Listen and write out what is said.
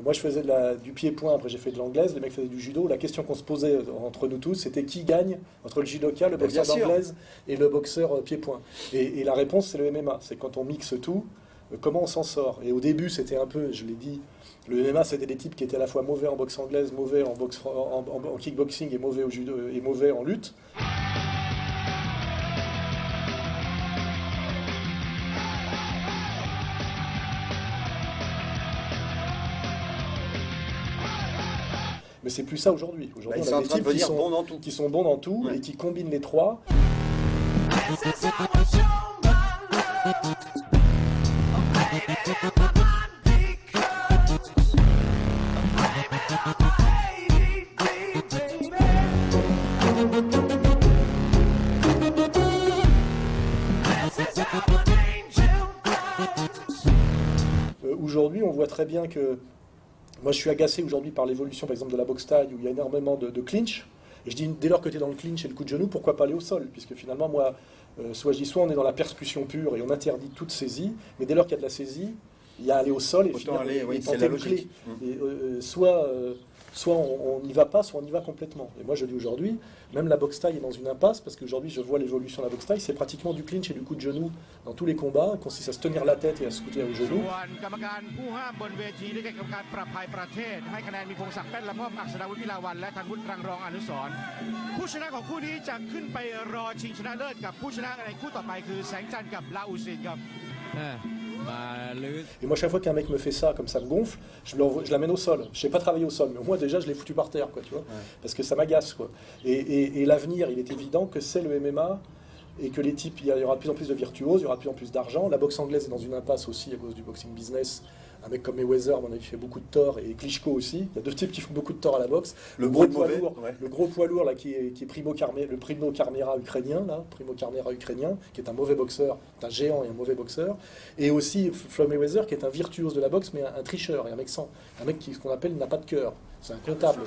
Moi, je faisais du pied-point, après j'ai fait de l'anglaise, les mecs faisaient du judo. La question qu'on se posait entre nous tous, c'était qui gagne entre le judoka, le boxeur d'anglaise et le boxeur pied-point. Et la réponse, c'est le MMA. C'est quand on mixe tout, comment on s'en sort. Et au début, c'était un peu, je l'ai dit, le MMA, c'était des types qui étaient à la fois mauvais en boxe anglaise, mauvais en kickboxing et mauvais au judo et mauvais en lutte. Mais c'est plus ça aujourd'hui. Aujourd'hui, on a des types qui sont bons dans tout et qui combinent les trois. Aujourd'hui, on voit très bien que moi, je suis agacé aujourd'hui par l'évolution, par exemple, de la boxe taille, où il y a énormément de clinch. Et je dis, dès lors que tu es dans le clinch et le coup de genou, pourquoi pas aller au sol? Puisque finalement, moi, soit on est dans la percussion pure et on interdit toute saisie, mais dès lors qu'il y a de la saisie, il y a aller au sol et tenter le clé. Et, soit on n'y va pas, soit on y va complètement. Et moi, je dis aujourd'hui, même la boxe taille est dans une impasse, parce qu'aujourd'hui, je vois l'évolution de la boxe taille, c'est pratiquement du clinch et du coup de genou dans tous les combats, qui consiste à se tenir la tête et à se couper au genou. Et moi, chaque fois qu'un mec me fait ça, comme ça me gonfle, je l'amène au sol. Je sais pas travailler au sol, mais au moins déjà, je l'ai foutu par terre, quoi, tu vois, parce que ça m'agace, quoi. Et l'avenir, il est évident que c'est le MMA et que les types, il y aura de plus en plus de virtuoses, il y aura de plus en plus d'argent. La boxe anglaise est dans une impasse aussi à cause du boxing business. Un mec comme Mayweather, à mon avis, fait beaucoup de tort, et Klitschko aussi. Il y a deux types qui font beaucoup de tort à la boxe. Le gros poids lourd là, qui est Primo Carnera ukrainien, qui est un mauvais boxeur, un géant et un mauvais boxeur. Et aussi Floyd Mayweather, qui est un virtuose de la boxe, mais un tricheur, et un mec ce qu'on appelle n'a pas de cœur. C'est un comptable.